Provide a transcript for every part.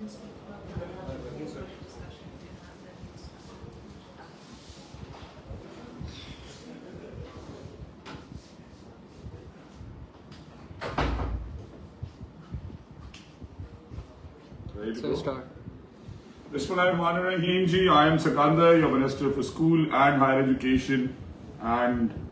So start. Bismillahirrahmanirrahim ji, I am Sikandar, your Minister for School and Higher Education, and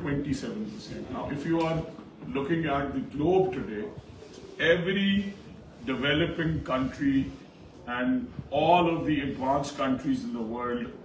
27%. Now if you are looking at the globe today, every developing country and all of the advanced countries in the world,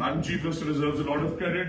Madam Chief Minister deserves a lot of credit.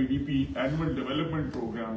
EDP Annual Development Program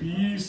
20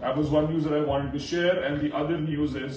That was one news that I wanted to share, and the other news is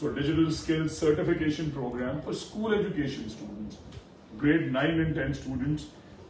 So digital skills certification program for school education students, grade 9 and 10 students,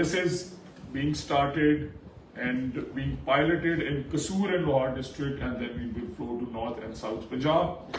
This is being started and being piloted in Kasur and Lahore district, and then we will flow to North and South Punjab.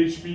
HP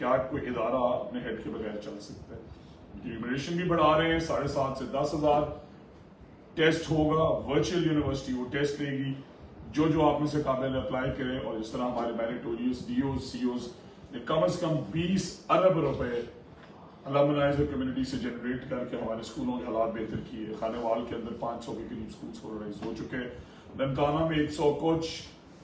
کیا کوئی ادارہ اپنے head کے بغیر چل سکتا ہے. Remuneration بھی بڑھا رہے ہیں 7,500 سے 10,000. ٹیسٹ ہوگا ورچوئل یونیورسٹی, وہ ٹیسٹ لے گی, جو آپ میں سے قابل اپلائی کرے. اور اس طرح ہمارے میریٹوریس ڈی اوز سی اوز نے کم از کم 20 ارب روپے المنائز اور کمیونٹی سے جنریٹ کر کے ہمارے اسکولوں کے حالات بہتر کیے. خانے وال کے اندر 500 کے قریب اسکولس کولرائز ہو چکے ہیں. ننکانہ میں 100 کچھ,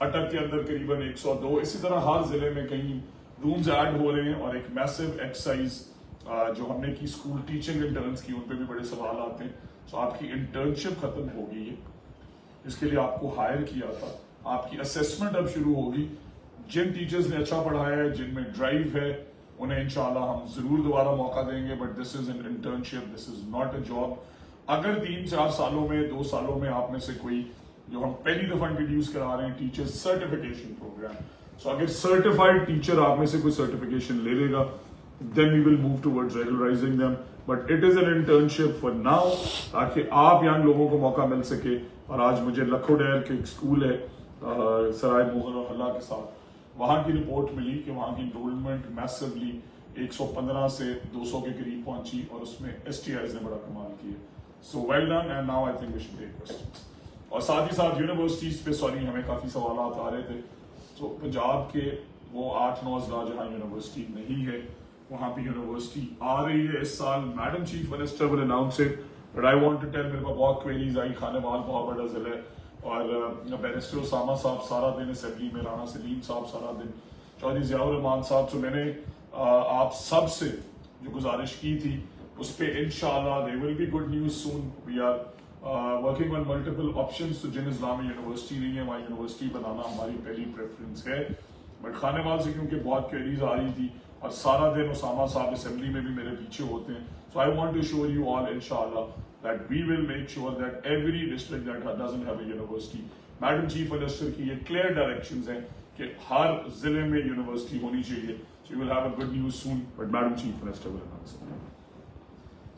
اٹک کے اندر قریباً 102. اسی طرح ہر ضلع میں کئی رومز ایڈ ہو رہے ہیں. اور ایک میسو ایکسرسائز جو ہم نے کی اسکول ٹیچنگ انٹرنس کی, ان پہ بھی بڑے سوال آتے ہیں. سو آپ کی انٹرنشپ ختم ہو گئی ہے, اس کے لیے آپ کو ہائر کیا تھا. آپ کی اسیسمنٹ اب شروع ہوگی. جن ٹیچرز نے اچھا پڑھایا ہے, جن میں ڈرائیو ہے, انہیں انشاءاللہ ہم ضرور دوبارہ موقع دیں گے. But this is an internship, this is not a job. اگر 3-4 سالوں میں 2 سالوں میں آپ میں سے کوئی, جو ہم پہلی دفعہ انٹروڈیوس کرا رہے ہیں ٹیچر سرٹیفکیشن پروگرام, سو اگر سرٹیفائڈ ٹیچر آپ میں سے کوئی سرٹیفکیشن لے لے گا, then we will move towards regularizing them. But it is an internship for now, تاکہ آپ ینگ لوگوں کو موقع مل سکے. اور آج مجھے لکھو ڈیر کے ایک سکول ہے سرائے مغل اور حلہ کے ساتھ, وہاں کی رپورٹ ملی کہ وہاں کی انرولمنٹ میسولی 115 سے 200 کے قریب پہنچی, اور اس میں STIs نے بڑا کمال کیا. So well done, and now I think we should take questions. اور ساتھ ہی ساتھ یونیورسٹیز پہ سوری ہمیں کافی سوالات آ رہے تھے. تو پنجاب کے وہ 8-9 اضلاع جہاں یونیورسٹی نہیں ہے, وہاں پہ یونیورسٹی آ رہی ہے اس سال. Madam chief minister will announce it, but I want to tell, میرے پاس بہت کوئریز آئی. خانے وال بہت بڑا ضلع ہے, اور بیرسٹر اسامہ صاحب سارا دن اسمبلی میں, رانا سلیم صاحب سارا دن, چودھری ضیاء الرحمان صاحب. تو میں نے آپ سب سے جو گزارش کی تھی اس پہ انشاءاللہ there will be good news soon. We are working on multiple options. تو جن اضلاع میں یونیورسٹی نہیں ہے وہاں یونیورسٹی بنانا ہماری پہلی پریفرنس ہے. بٹ خانے وال سے کیونکہ بہت کوئریز آ رہی تھی, اور سارا دن اسامہ صاحب اسمبلی میں بھی میرے پیچھے ہوتے ہیں. So I want to assure you all inshallah that we will make sure that every district that doesn't have a university, Madam Chief Minister کی یہ clear directions ہیں کہ ہر ضلع میں یونیورسٹی ہونی چاہیے. So you will have a good news soon, but Madam Chief Minister will announce it.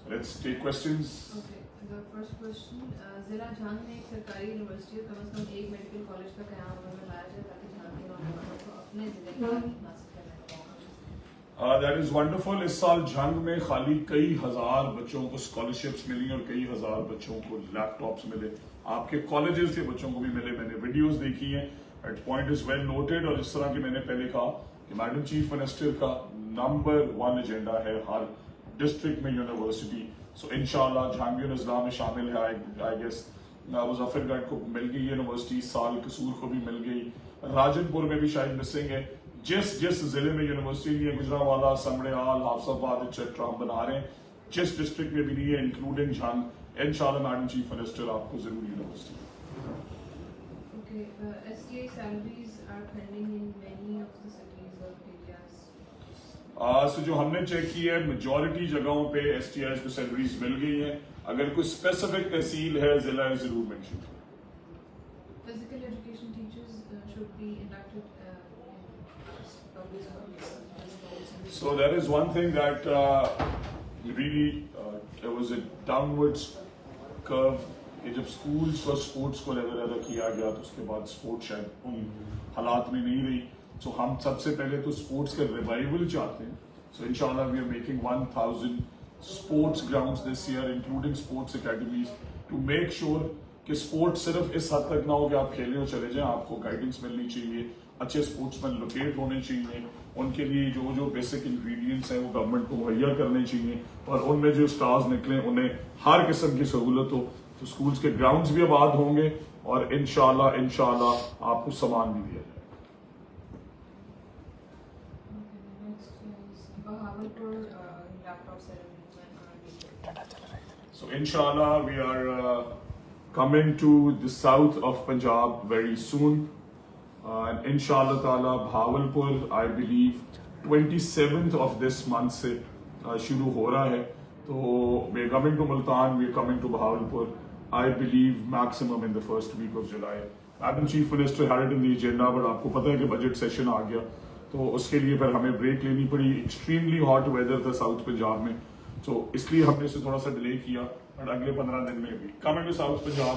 So let's take questions. Okay, the first question, ضلع جھانگ میں ایک سرکاری یونیورسٹی اور کم از کم ایک میڈیکل کالج کا قیام عمل میں لایا جائے تاکہ جھانگ کے نوجوانوں کو اپنے ضلع کی تعلیم حاصل کرنے کا موقع ملے. That is wonderful. اس سال جھانگ میں خالی کئی ہزار بچوں کو اسکالرشپس ملی اور کئی ہزار بچوں کو لیپ ٹاپس ملے. آپ کے کالجز کے بچوں کو بھی ملے. میں نے ویڈیوز دیکھی ہیں. That point is well noted. اور اس طرح کی میں نے پہلے کہا کہ میڈم چیف منسٹر کا نمبر 1 ایجنڈا ہے ہر ڈسٹرکٹ میں یونیورسٹی. سو انشاءاللہ جہانگیر اضلاع میں شامل ہے. آئی گیس مظفر گڑھ کو مل گئی یونیورسٹی, سال قصور کو بھی مل گئی, راجن پور میں بھی شاید مسنگ ہے. جس ضلع میں یونیورسٹی نہیں ہے, گجرانوالہ, سمڑیال, حافظ آباد ایٹسٹرا ہم بنا رہے ہیں. جس ڈسٹرکٹ میں بھی نہیں ہے انکلوڈنگ جھانگ, انشاءاللہ میڈم چیف منسٹر آپ کو ضرور university. Okay, STA salaries are pending in many of the cities or areas. سو جو ہم نے چیک کی ہے میجورٹی جگہوں پہ STIs کو سیلریز مل گئی ہیں. اگر کوئی اسپیسیفک تحصیل ہے ضلع ضرور مینشن کریں. Physical education teachers should be inducted So that is one thing that really there was a downwards curve. کہ جب اسکولس اور اسپورٹس کو لیول کیا گیا تو اس کے بعد اسپورٹس شاید ان حالات میں نہیں رہی. سو ہم سب سے پہلے تو اسپورٹس کا ریوائول چاہتے ہیں. سو انشاءاللہ we are making 1000 sports grounds this year including sports academies to make sure کہ اسپورٹس صرف اس حد تک نہ ہو کہ آپ کھیلیں اور چلے جائیں. آپ کو گائیڈنس ملنی چاہیے, اچھے اسپورٹس مین لوکیٹ ہونے چاہیے, ان کے لیے جو بیسک انگریڈینٹس ہیں وہ گورنمنٹ کو مہیا کرنے چاہیے, اور ان میں جو اسٹارز نکلیں انہیں ہر قسم کی سہولت ہو. تو اسکولس کے گراؤنڈز بھی آباد ہوں گے اور انشاءاللہ آپ کو سامان بھی دیا جائے. So inshallah we are coming to the south of Punjab very soon, and inshallah ta'ala Bahawalpur I believe 27th of this month سے شروع ہو رہا ہے. تو we are coming to Multan, we are coming to Bahawalpur I believe maximum in the first week of July. Madam Chief Minister had it in the agenda, but آپ کو پتہ ہے کہ بجٹ سیشن آ گیا تو اس کے لیے پھر ہمیں بریک لینی پڑی. ایکسٹریملی ہاٹ ویدر تھا ساؤتھ پنجاب میں, تو اس لیے ہم نے اسے تھوڑا سا ڈیلے کیا. بٹ اگلے 15 دن میں بھی coming to South Punjab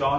4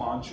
5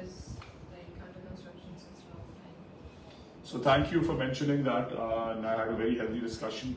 is like under construction since long time. So thank you for mentioning that. And I had a very healthy discussion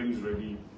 things ready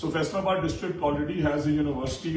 So Faisalabad district already has a university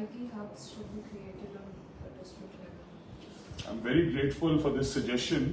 IT hubs should be created on the district level. I'm very grateful for this suggestion.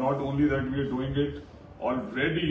not only that we are doing it already,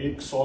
100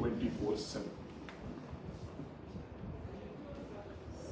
24/7.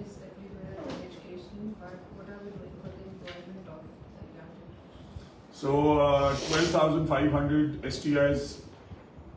is everywhere in education, but what are we doing for the employment of the young? So 12,500 STIs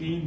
3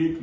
1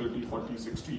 30, 40, 60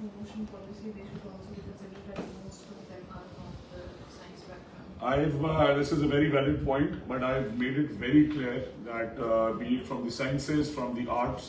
promotion policy, they should also be considered that most of them are from the science background. This is a very valid point, but I've made it very clear that be it from the sciences, from the arts,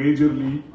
majorly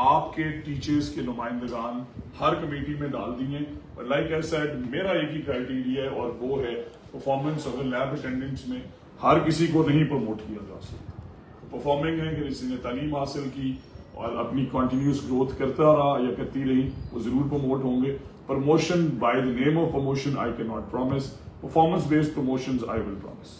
آپ کے teachers کے نمائندگان ہر committee میں ڈال دیے. But like I said میرا ایک ہی criteria ہے اور وہ ہے پرفارمنس. اگر لیب اٹینڈنس میں ہر کسی کو نہیں پروموٹ کیا جا سکتا. پرفارمنگ ہے کہ کسی نے تعلیم حاصل کی اور اپنی کنٹینیوس گروتھ کرتا رہا یا کرتی رہی, وہ ضرور پروموٹ ہوں گے. Promotion by the name of promotion I can not promise. Performance based promotions I will promise.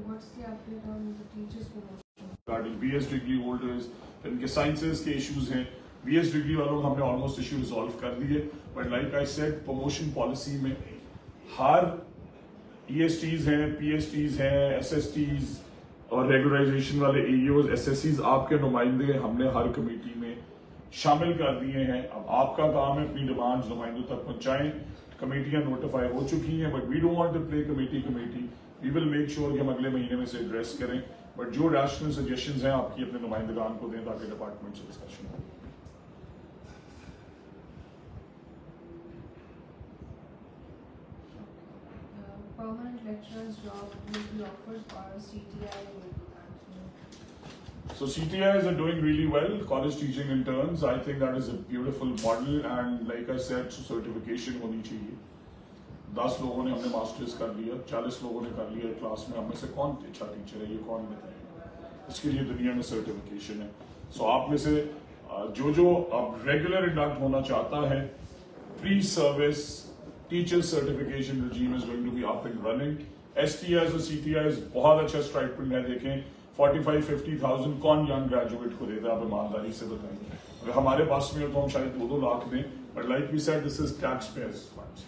What's the update on the teachers promotion? regarding BS degree holders, ان کے سائنسز کے ایشوز ہیں. BS ڈگری والوں کو ہم نے almost issue resolve کر دیے. But like I said promotion policy میں ہر ESTs ہیں, PSTs ہیں, SSTs اور ریگولرائزیشن والے AEOs, SSCs آپ کے نمائندے ہم نے ہر کمیٹی میں شامل کر دیے ہیں. اب آپ کا کام ہے اپنی ڈیمانڈ نمائندوں تک پہنچائیں. کمیٹیاں نوٹیفائی ہو چکی ہیں but we don't want to play committee. We will make sure کہ ہم اگلے مہینے میں سے ایڈریس کریں. بٹ جو ریشنل سجیشنز ہیں آپ کی اپنے نمائندگان کو دیں تاکہ ڈپارٹمنٹ سے discussion who. Permanent lecturer's job will be offered or CTI will be continued? So CTIs are doing really well. College teaching interns, I think that is a beautiful model and like I said, certification ہونی چاہیے. 10 لوگوں نے ہم نے masters کر لیا, 40 لوگوں نے کر لیا کلاس میں. ہم میں سے کون اچھا ٹیچر ہے یہ کون بتائے گا؟ اس کے لیے دنیا میں سرٹیفکیشن ہے. سو آپ میں سے جو اب ریگولر انڈکٹ ہونا چاہتا ہے, pre service teacher certification regime is going to be up and running. STIs اور CTIs بہت اچھا اسٹائپنڈ ہے. دیکھیں 45-50,000 کون ینگ گریجویٹ کو دیتا ہے؟ آپ ایمانداری سے بتائیں. اگر ہمارے پاس میں ہو تو ہم شاید 2-2 لاکھ دیں. But like we said this is taxpayers funds.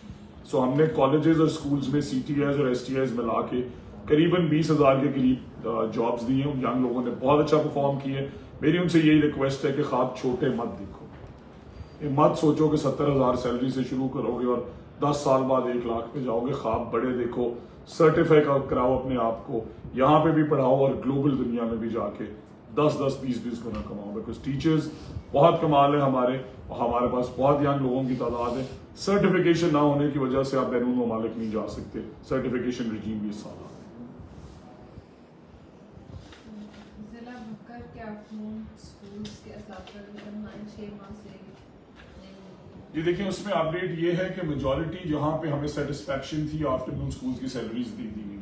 So ہم نے کالجز اور اسکولز میں CTIs اور STIs ملا کے قریباً 20,000 کے قریب جابس دی ہیں. ان ینگ لوگوں نے بہت اچھا پرفارم کی ہے. میری ان سے یہی ریکویسٹ ہے کہ خواب چھوٹے مت دیکھو. مت سوچو کہ 70,000 سیلری سے شروع کرو گے اور 10 سال بعد 1 لاکھ پہ جاؤ گے. خواب بڑے دیکھو, سرٹیفائی کراؤ اپنے آپ کو, یہاں پہ بھی پڑھاؤ اور گلوبل دنیا میں بھی جا کے 10-20 گنا کماؤ. بیکاز ٹیچرز بہت کمال ہے ہمارے, اور ہمارے پاس بہت ینگ لوگوں کی تعداد ہے. سرٹیفکیشن نہ ہونے کی وجہ سے آپ بیرون ممالک نہیں جا سکتے. سرٹیفکیشن رجیم بھی سارا. ضلع بھکر کے آفٹرنون اسکولز کے اساتذہ تنخواہیں 6 ماہ سے یہ دیکھیں اس میں اپڈیٹ یہ ہے کہ میجورٹی جہاں پہ ہمیں سیٹسفیکشن تھی آفٹرنون اسکولز کی سیلریز دی گئی.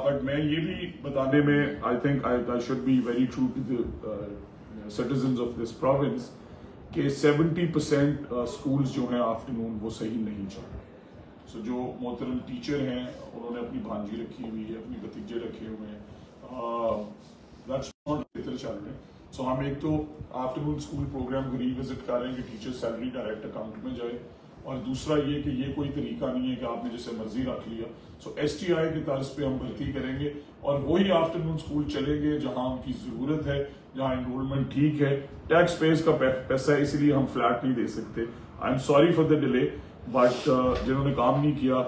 بٹ میں یہ بھی بتانے میں I think I should be very true to the citizens of this province کہ 70% اسکولز جو ہیں آفٹرنون وہ صحیح نہیں چل رہے. سو جو محترم ٹیچر ہیں انہوں نے اپنی بھانجی رکھی ہوئی ہے, اپنی بھتیجے رکھے ہوئے ہیں, بہتر چل رہے ہیں. سو ہم ایک تو آفٹرنون اسکول پروگرام کو ریوزٹ کر رہے ہیں کہ ٹیچر سیلری ڈائریکٹ اکاؤنٹ میں جائے, اور دوسرا یہ کہ یہ کوئی طریقہ نہیں ہے کہ آپ نے جسے مرضی رکھ لیا. سو STI کی طرز پہ ہم بھرتی کریں گے اور وہی آفٹرنون اسکول چلیں گے جہاں ان کی ضرورت ہے, جہاں انرولمنٹ ٹھیک ہے. ٹیکس پیز کا پیسہ اس لیے ہم فلیٹ نہیں دے سکتے. I am sorry for the delay, but جنہوں نے کام نہیں کیا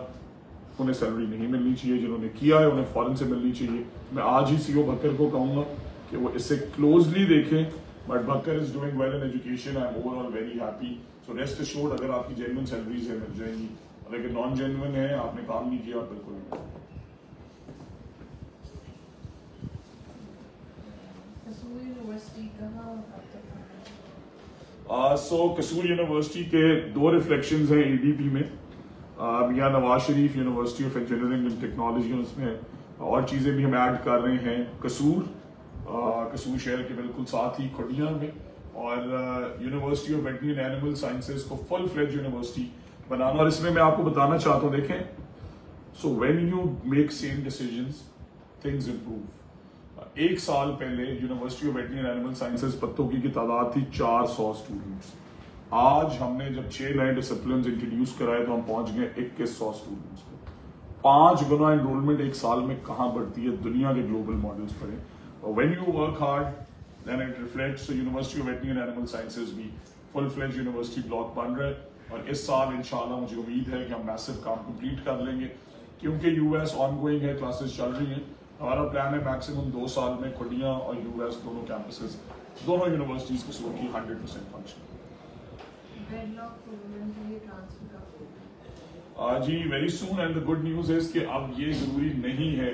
انہیں سیلری نہیں ملنی چاہیے, جنہوں نے کیا ہے انہیں فوراً سے ملنی چاہیے. میں آج ہی CO بھکر کو کہوں گا کہ وہ اس سے کلوزلی دیکھیں. But Bhakkar is doing well in education. I am overall very happy. So rest assured اگر آپ کی جینوئن سیلریز ہیں مل جائیں گی, اور اگر نان جینوئن ہے آپ نے کام نہیں کیا بالکل نہیں. سو قصور یونیورسٹی کے 2 ریفلیکشنز ہیں ADP میں. Mian Nawaz Sharif university of engineering and technology, اس میں اور چیزیں بھی ہم ایڈ کر رہے ہیں. قصور شہر کے بالکل ساتھ ہی کھڈیاں میں, اور university of veterinary and animal sciences کو فل فلیج یونیورسٹی بنانا. اور اس میں آپ کو بتانا چاہتا ہوں, دیکھیں so when you make same decisions things improve. 1 سال پہلے university of veterinary and animal sciences Pattoki کی تعداد تھی 400 اسٹوڈنٹس. آج ہم نے جب 6 نئے ڈسپلنز انٹروڈیوس کرائے تو ہم پہنچ گئے 2100 اسٹوڈنٹس پہ. 5 گنا انرولمنٹ 1 سال میں کہاں بڑھتی ہے؟ دنیا کے گلوبل ماڈلز پڑھیں. When you work hard, then it reflects. So University of Veterinary and Animal Sciences بھی full-fledged university block بن رہا ہے, اور اس سال انشاءاللہ مجھے امید ہے کہ ہم میسو کام کمپلیٹ کر لیں گے, کیونکہ US آن گوئنگ ہے, کلاسز چل رہی ہیں. ہمارا پلان ہے میکسیمم 2 سال میں کھڈیاں اور US دونوں کیمپسز, دونوں یونیورسٹیز قصور کی 100% فنکشن. جی very soon, and the good news is کہ اب یہ ضروری نہیں ہے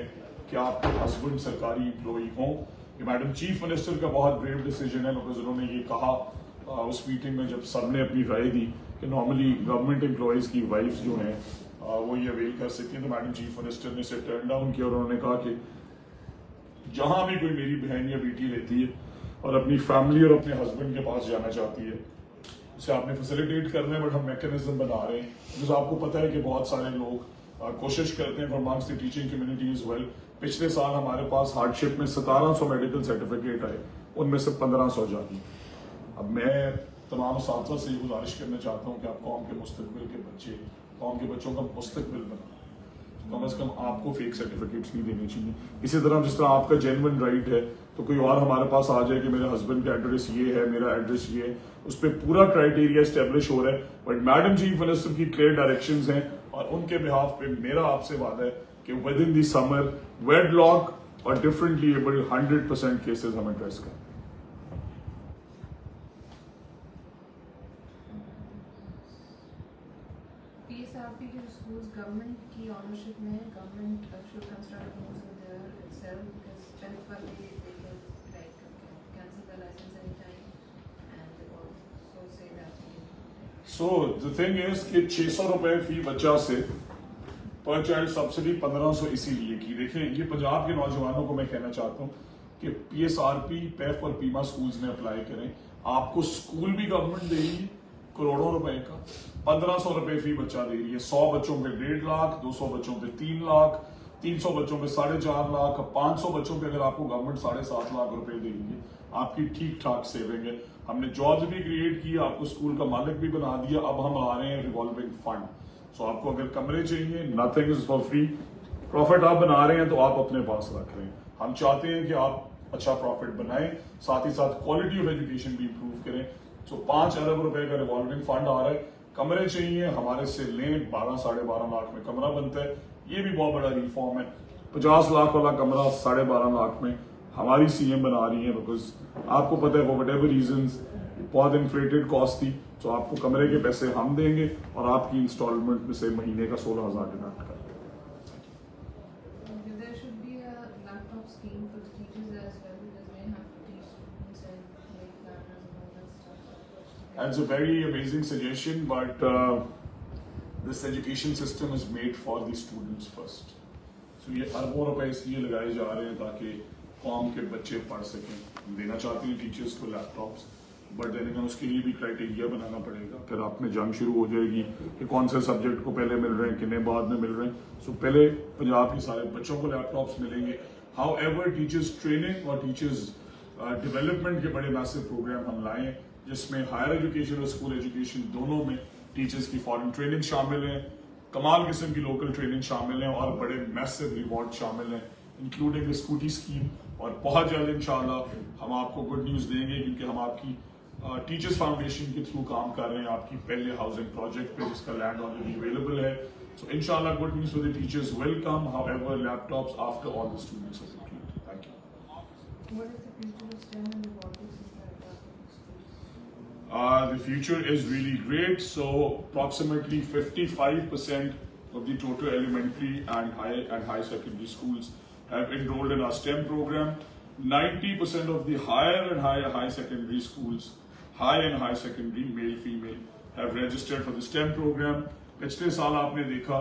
کہ آپ کے ہسبینڈ سرکاری امپلائی ہوں. یہ میڈم چیف منسٹر کا بہت بریو ڈیسیجن ہے, بیکاز انہوں نے یہ کہا اس میٹنگ میں جب سب نے اپنی رائے دی کہ نارملی گورنمنٹ امپلائیز کی وائفز جو ہیں وہ یہ اویل کر سکتی ہیں, تو میڈم چیف منسٹر نے اسے ٹرن ڈاؤن کیا اور انہوں نے کہا کہ جہاں بھی کوئی میری بہن یا بیٹی لیتی ہے اور اپنی فیملی اور اپنے ہسبینڈ کے پاس جانا چاہتی ہے, اسے آپ نے فیسیلیٹیٹ کرنا ہے, بٹ ہم میکینزم بنا رہے ہیں. بکاز آپ کو پتہ ہے کہ بہت سارے لوگ کوشش کرتے ہیں from amongst the teaching community as well. پچھلے سال ہمارے پاس ہارڈ شپ میں 1700 میڈیکل سرٹیفکیٹ آئے, ان میں سے 1500 جاتی. اب میں تمام اساتذہ سے یہ گزارش کرنا چاہتا ہوں کہ آپ قوم کے مستقبل کے بچے, قوم کے بچوں کا مستقبل بنائیں, کم از کم آپ کو فیک سرٹیفکیٹس نہیں دینے چاہیے. اسی طرح جس طرح آپ کا جینوئن رائٹ ہے تو کوئی اور ہمارے پاس آ جائے کہ میرے ہسبینڈ کا ایڈریس یہ ہے, میرا ایڈریس یہ ہے, اس پہ پورا کرائٹیریا اسٹیبلش ہو رہا ہے. بٹ میڈم چیف منسٹر کی کلیئر ڈائریکشنز ہیں اور ان کے بہاف پہ میرا آپ سے وعدہ ہے کہ ود ان دی سمر ویڈ لاک اور ڈفرینٹلی ایبلڈ 100% کیسز ہم ایڈریس کریں. PSRP کے schools government کی ownership میں ہے, government should construct homes over there itself because 10th والے they can like cancel the license anytime and they also say that. So the thing is کہ 600 روپے فی بچہ سے پر چائلڈ سبسڈی 1500 اسی لیے کی. دیکھیں یہ پنجاب کے نوجوانوں کو میں کہنا چاہتا ہوں کہ PSRP پیف اور پیما سکولز میں اپلائی کریں. آپ کو سکول بھی گورنمنٹ دے رہی ہے کروڑوں روپے کا, 1500 روپے فی بچہ دے رہی ہے. 100 بچوں پہ 1.5 لاکھ, 200 بچوں پہ 3 لاکھ, 300 بچوں پہ 4.5 لاکھ, 500 بچوں پہ اگر آپ کو گورنمنٹ 7.5 لاکھ روپے دے رہی ہے, آپ کی ٹھیک ٹھاک سیونگ ہے. ہم نے جابز بھی کریٹ کی, آپ کو اسکول کا مالک بھی بنا دیا. اب ہم آ رہے ہیں ریوالونگ فنڈ. سو آپ کو اگر کمرے چاہیے, nothing is for free. Profit آپ بنا رہے ہیں تو آپ اپنے پاس رکھ رہے ہیں. ہم چاہتے ہیں کہ آپ اچھا پروفٹ بنائیں, ساتھ ہی ساتھ کوالٹی آف ایجوکیشن بھی امپروو کریں. سو 5 ارب روپے کا ریوالونگ فنڈ آ رہا ہے. کمرے چاہیے ہمارے سے لیں, 12-12.5 لاکھ میں کمرہ بنتا ہے. یہ بھی بہت بڑا ریفارم ہے. 50 لاکھ والا کمرہ 12.5 لاکھ میں ہماری CM بنا رہی ہیں, بیکاز آپ کو پتہ ہے for whatever reasons بہت انفلیٹڈ کاسٹ تھی. تو آپ کو کمرے کے پیسے ہم دیں گے اور آپ کی انسٹالمنٹ میں سے مہینے کا 16,000 ڈیڈکٹ کر دیں گے. There should be a laptop scheme for the teachers as well because they have to teach students and make planners and all that stuff. That's a very amazing suggestion, but this education system is made for the students first. So یہ اربوں روپے اس لیے لگائے جا رہے ہیں تاکہ قوم کے بچے پڑھ سکیں. دینا چاہتے ہیں ٹیچرس کو لیپ ٹاپس, بٹ دینے کا اس کے لیے بھی کرائٹیریا بنانا پڑے گا. پھر آپ میں جنگ شروع ہو جائے گی کہ کون سے سبجیکٹ کو پہلے مل رہے ہیں, کتنے بعد میں مل رہے ہیں. سو پہلے پنجاب کے سارے بچوں کو لیپ ٹاپس ملیں گے. ہاؤ ایور ٹیچرس ٹریننگ اور ٹیچرس ڈیولپمنٹ کے بڑے میسو پروگرام ہم لائیں, جس میں ہائر ایجوکیشن اور اسکول ایجوکیشن دونوں میں ٹیچرس کی فارن ٹریننگ شامل ہیں, کمال قسم کی لوکل ٹریننگ شامل ہیں, اور بڑے میسو ریوارڈ شامل ہیں انکلوڈنگ اسکوٹی اسکیم. اور بہت جلد انشاءاللہ ہم آپ کو گڈ نیوز دیں گے, کیونکہ ہم آپ کی ٹیچرس فاؤنڈیشن کے تھرو کام کر رہے ہیں آپ کی پہلے ہاؤسنگ پروجیکٹ پہ, جس کا لینڈ آلریڈی اویلیبل ہے. سو انشاءاللہ good news for the teachers will come, however laptops after all the students are complete. Thank you. What is the future of STEM and robotics in Kerala schools? The future is really great. So approximately 55% of the total elementary and high secondary schools have enrolled in our STEM program. 90% of the higher and high secondary schools, high and high secondary, male, female, have registered for the STEM program. پچھلے سال آپ نے دیکھا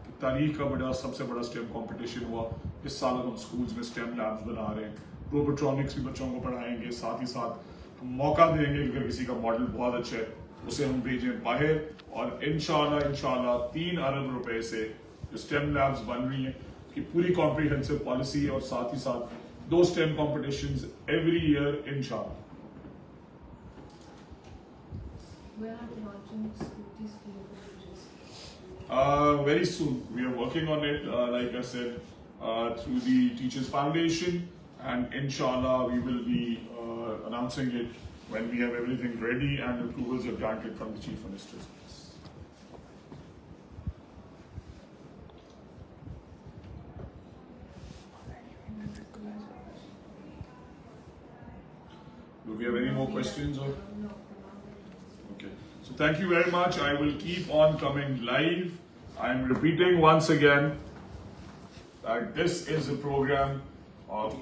کہ تاریخ کا سب سے بڑا STEM کمپٹیشن ہوا. اس سال ہم سکولز میں STEM لیبز بنا رہے ہیں, روبوٹرونکس بھی بچوں کو پڑھائیں گے, ساتھ ہی ساتھ ہم موقع دیں گے اگر کسی کا ماڈل بہت اچھا ہے اسے ہم بھیجیں باہر. اور انشاءاللہ 3 ارب روپے سے جو STEM لیبز بن رہی ہیں کی پوری کمپریہنسو پالیسی ہے, اور ساتھ ہی ساتھ 2 STEM competitions every year inshallah. When are you launching Scooty scheme for teachers? Very soon. We are working on it, like I said, through the Teachers Foundation, and inshallah we will be announcing it when we have everything ready and approvals are granted from the Chief Minister's office. Do we have any more questions? Or? No. Okay. So thank you very much. I will keep on coming live. I am repeating once again that this is a program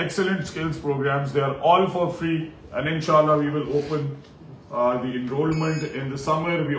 excellent skills programs. They are all for free, and inshallah we will open the enrollment in the summer. We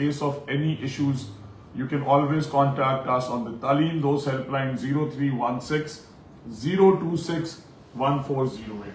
case of any issues, you can always contact us on the Talim Dost helpline 0316 026 1408.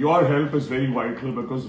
your help is very vital because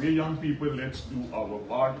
We young people, let's do our part.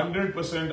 100%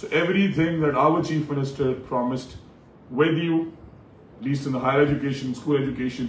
So everything that our chief minister promised with you, at least in the higher education, school education,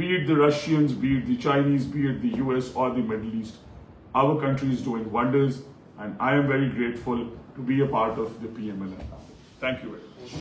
Be it the Russians, be it the Chinese, be it the US or the Middle East, our country is doing wonders, and I am very grateful to be a part of the PMLN. Thank you very much.